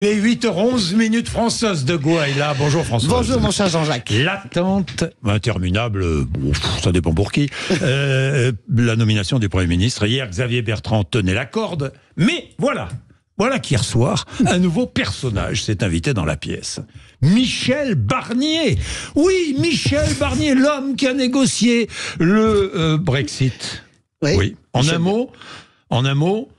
Les 8h11 Françoise de Gouaille là. Bonjour Françoise. Bonjour mon cher Jean-Jacques. L'attente interminable, ça dépend pour qui, la nomination du Premier ministre. Hier, Xavier Bertrand tenait la corde, mais voilà qu'hier soir, un nouveau personnage s'est invité dans la pièce. Michel Barnier. Oui, Michel Barnier, l'homme qui a négocié le Brexit. Oui. En un mot,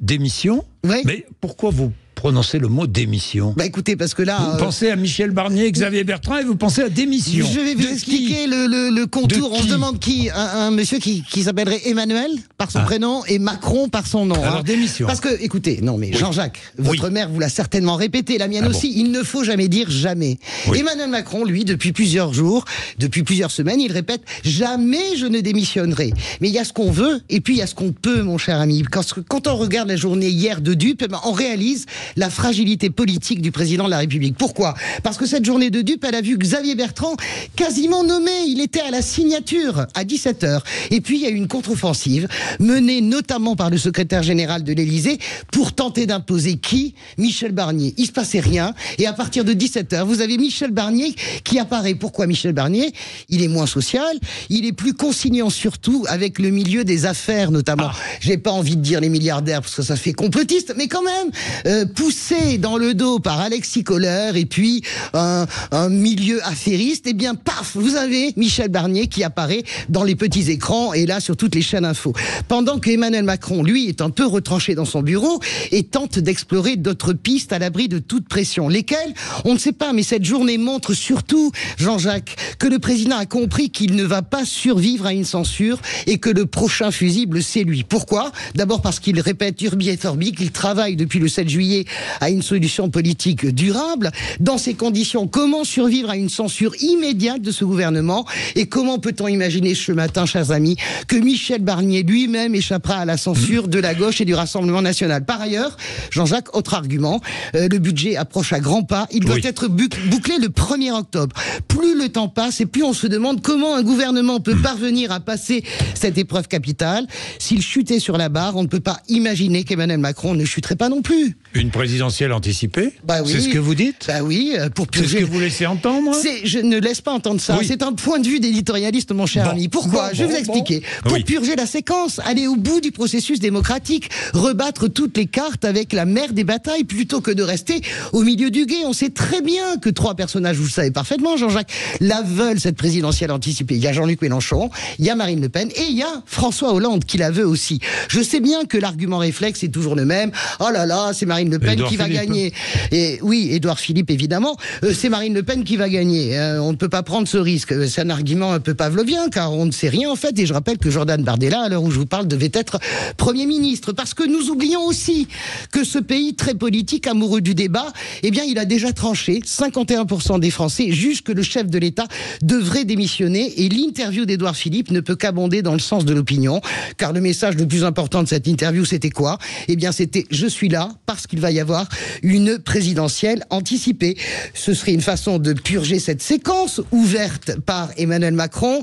démission. Oui. Mais pourquoi vous prononcez le mot démission? Bah écoutez, parce que là... Vous pensez à Michel Barnier, Xavier Bertrand et vous pensez à démission. Je vais vous expliquer le contour. On se demande qui. Un monsieur qui s'appellerait Emmanuel par son prénom et Macron par son nom. Alors démission. Parce que, écoutez, non mais Jean-Jacques, votre mère vous l'a certainement répété, la mienne aussi, il ne faut jamais dire jamais. Emmanuel Macron, lui, depuis plusieurs jours, depuis plusieurs semaines, il répète « Jamais je ne démissionnerai ». Mais il y a ce qu'on veut et puis il y a ce qu'on peut, mon cher ami. Quand on regarde la journée hier de dupes, on réalise la fragilité politique du président de la République. Pourquoi? Parce que cette journée de dupes, elle a vu Xavier Bertrand quasiment nommé. Il était à la signature à 17h. Et puis, il y a eu une contre-offensive menée notamment par le secrétaire général de l'Élysée pour tenter d'imposer qui? Michel Barnier. Il se passait rien. Et à partir de 17h, vous avez Michel Barnier qui apparaît. Pourquoi Michel Barnier? Il est moins social. Il est plus consignant surtout avec le milieu des affaires notamment. J'ai pas envie de dire les milliardaires parce que ça fait complotiste, mais quand même, poussé dans le dos par Alexis Kohler et puis un milieu affairiste, et bien paf, vous avez Michel Barnier qui apparaît dans les petits écrans et là sur toutes les chaînes info. Pendant que Emmanuel Macron, lui, est un peu retranché dans son bureau et tente d'explorer d'autres pistes à l'abri de toute pression. Lesquelles? On ne sait pas, mais cette journée montre surtout, Jean-Jacques, que le président a compris qu'il ne va pas survivre à une censure et que le prochain fusible, c'est lui. Pourquoi? D'abord parce qu'il répète Urbi et Orbi qu'il travaille depuis le 7 juillet à une solution politique durable. Dans ces conditions, comment survivre à une censure immédiate de ce gouvernement? Et comment peut-on imaginer ce matin, chers amis, que Michel Barnier lui-même échappera à la censure de la gauche et du Rassemblement national? Par ailleurs, Jean-Jacques, autre argument, le budget approche à grands pas. Il doit être bouclé le 1er octobre. Plus le temps passe et plus on se demande comment un gouvernement peut parvenir à passer cette épreuve capitale. S'il chutait sur la barre, on ne peut pas imaginer qu'Emmanuel Macron ne chuterait pas non plus. Une présidentielle anticipée? Bah oui. C'est ce que vous dites? Bah oui, pour purger... C'est ce que vous laissez entendre? Je ne laisse pas entendre ça. C'est un point de vue d'éditorialiste, mon cher ami. Pourquoi? Je vais vous expliquer. Pour purger la séquence, aller au bout du processus démocratique, rebattre toutes les cartes avec la mère des batailles, plutôt que de rester au milieu du gué. On sait très bien que trois personnages, vous le savez parfaitement, Jean-Jacques, la veulent, cette présidentielle anticipée. Il y a Jean-Luc Mélenchon, il y a Marine Le Pen et il y a François Hollande qui la veut aussi. Je sais bien que l'argument réflexe est toujours le même. Oh là là, c'est Marine Le Pen qui va gagner. Et oui, Édouard Philippe, évidemment. C'est Marine Le Pen qui va gagner. On ne peut pas prendre ce risque. C'est un argument un peu pavlovien, car on ne sait rien, en fait. Et je rappelle que Jordan Bardella, à l'heure où je vous parle, devait être Premier ministre. Parce que nous oublions aussi que ce pays très politique, amoureux du débat, eh bien, il a déjà tranché. 51% des Français jugent que le chef de l'État devrait démissionner. Et l'interview d'Édouard Philippe ne peut qu'abonder dans le sens de l'opinion. Car le message le plus important de cette interview, c'était quoi? Eh bien, c'était « Je suis là parce qu'il va y avoir une présidentielle anticipée ». Ce serait une façon de purger cette séquence ouverte par Emmanuel Macron.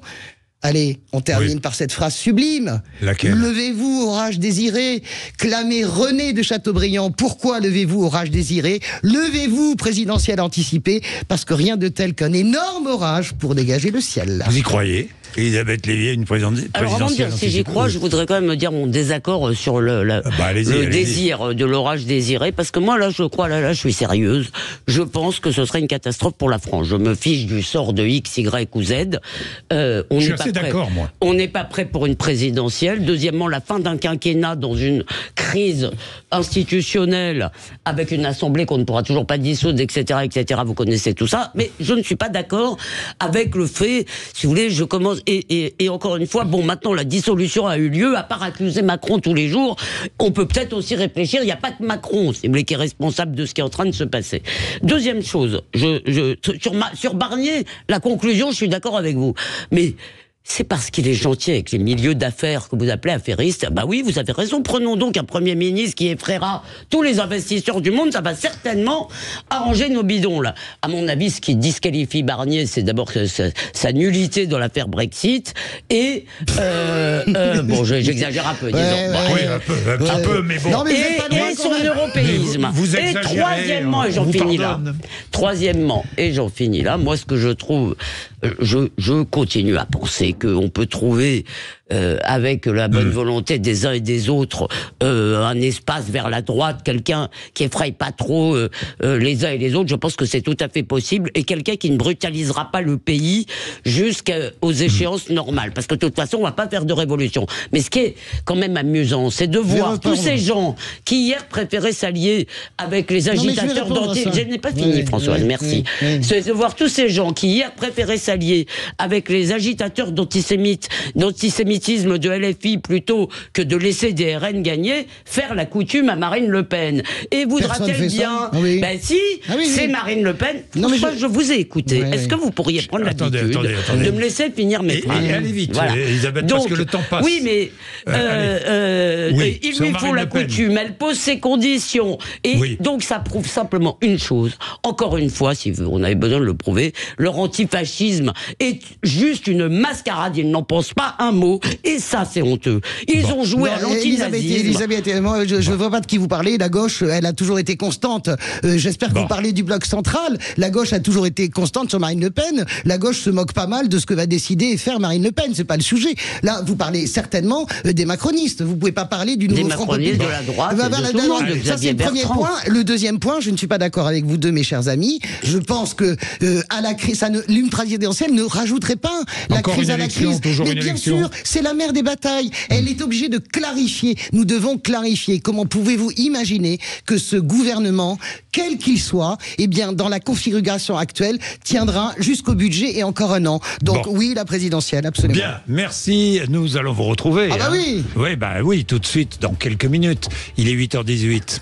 Allez, on termine par cette phrase sublime. Laquelle? Levez-vous, orage désiré, clamait René de Chateaubriand. Pourquoi levez-vous, orage désiré? Levez-vous, présidentielle anticipée, parce que rien de tel qu'un énorme orage pour dégager le ciel. Vous y croyez? Elisabeth Lévy, une présidentielle Alors avant de dire si j'y crois, je voudrais quand même me dire mon désaccord sur le désir de l'orage désiré, parce que moi là je crois, là je suis sérieuse, je pense que ce serait une catastrophe pour la France. Je me fiche du sort de X, Y ou Z. Je suis assez d'accord, moi. On n'est pas prêt pour une présidentielle. Deuxièmement, la fin d'un quinquennat dans une crise institutionnelle avec une assemblée qu'on ne pourra toujours pas dissoudre, etc., etc. Vous connaissez tout ça, mais je ne suis pas d'accord avec le fait, si vous voulez, je commence. Et encore une fois, bon, maintenant la dissolution a eu lieu, à part accuser Macron tous les jours, on peut peut-être aussi réfléchir, il n'y a pas que Macron, si vous voulez, qui est responsable de ce qui est en train de se passer. Deuxième chose, sur Barnier, la conclusion, je suis d'accord avec vous, mais c'est parce qu'il est gentil avec les milieux d'affaires que vous appelez affairistes. Bah oui, vous avez raison. Prenons donc un Premier ministre qui effraiera tous les investisseurs du monde. Ça va certainement arranger nos bidons, là. À mon avis, ce qui disqualifie Barnier, c'est d'abord sa nullité dans l'affaire Brexit. Et, bon, j'exagère un peu, disons. Oui, un peu, mais bon. Non, mais Et son européisme. Et troisièmement, et j'en finis là. Troisièmement, et j'en finis là, moi, ce que je trouve, je continue à penser qu'on peut trouver, avec la bonne volonté des uns et des autres, un espace vers la droite, quelqu'un qui effraie pas trop les uns et les autres. Je pense que c'est tout à fait possible, et quelqu'un qui ne brutalisera pas le pays jusqu'aux échéances normales. Parce que de toute façon, on va pas faire de révolution. Mais ce qui est quand même amusant, c'est de voir tous ces gens qui hier préféraient s'allier avec les agitateurs d'antisémitisme. Je n'ai pas fini, Françoise, merci. C'est de voir tous ces gens qui hier préféraient s'allier avec les agitateurs d'antisémitisme de LFI plutôt que de laisser des RN gagner, faire la coutume à Marine Le Pen. Et voudra-t-elle bien Ben si, c'est Marine Le Pen. François, je vous ai écouté. Est-ce que vous pourriez prendre l'habitude de me laisser finir mes phrases? Allez vite, Elisabeth, donc, parce que le temps passe. Oui, mais il lui faut la coutume, elle pose ses conditions. Et donc ça prouve simplement une chose. Encore une fois, si on avait besoin de le prouver, leur antifascisme est juste une mascarade. Ils n'en pensent pas un mot. Et ça, c'est honteux. Ils ont joué à l'antinazisme. Elisabeth, moi, je ne vois pas de qui vous parlez. La gauche, elle a toujours été constante. J'espère que vous parlez du bloc central. La gauche a toujours été constante sur Marine Le Pen. La gauche se moque pas mal de ce que va décider et faire Marine Le Pen. C'est pas le sujet. Là, vous parlez certainement des macronistes. Vous pouvez pas parler du nouveau Front populaire. De la droite. Ça, c'est le premier point. Le deuxième point, je ne suis pas d'accord avec vous deux, mes chers amis. Je pense que à la crise, l'une présidentielle ne rajouterait pas la crise à la crise. Mais bien sûr, c'est la mère des batailles. Elle est obligée de clarifier. Nous devons clarifier. Comment pouvez-vous imaginer que ce gouvernement, quel qu'il soit, eh bien, dans la configuration actuelle, tiendra jusqu'au budget et encore un an. Donc oui, la présidentielle, absolument. Bien, merci. Nous allons vous retrouver. Ah bah oui. Oui, tout de suite, dans quelques minutes. Il est 8h18.